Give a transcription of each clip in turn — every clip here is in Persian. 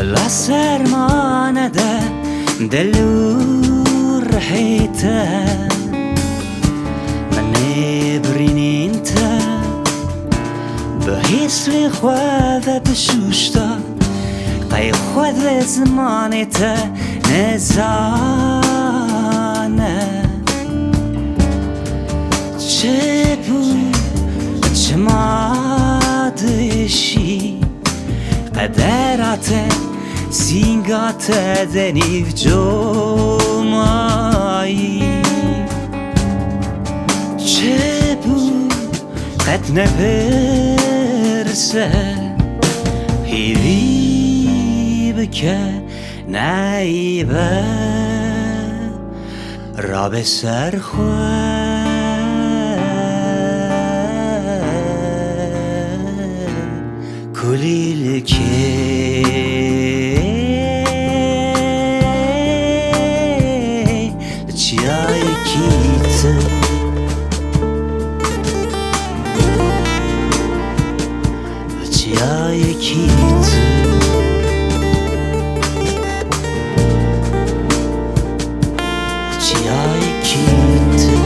لا سرمانه ده دلور حيته من برين انت بهيس لي خواه بشوشتا قي خواه زمانته نزانه چه بود چه مادشی قدرته سینگاته دنیف جمعی چه بود قد نپرسه هیوی بکه نیبه را به سر خواه کلیل که چیای کیت چیای کیت چیای کیت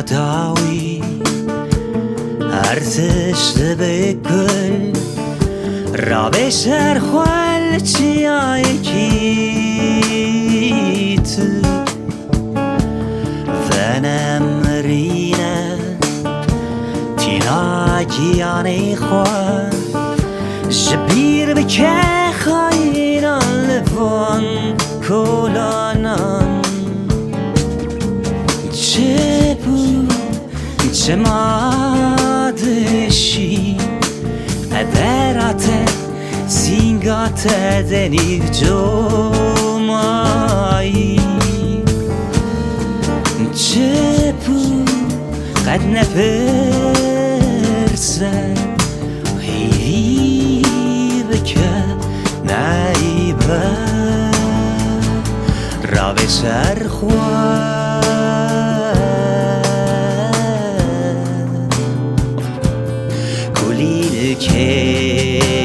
داوی ارزش به گل را به سر خوال چیای کیت ونم رینه تینا گیانی خواه جبیر بکه خایران لفان کلانان چه بود چه مادشی قدرته سینگاته دنیف جمعی چه بود قد نپرسه هیوی بکه نیبه را به سر خواه که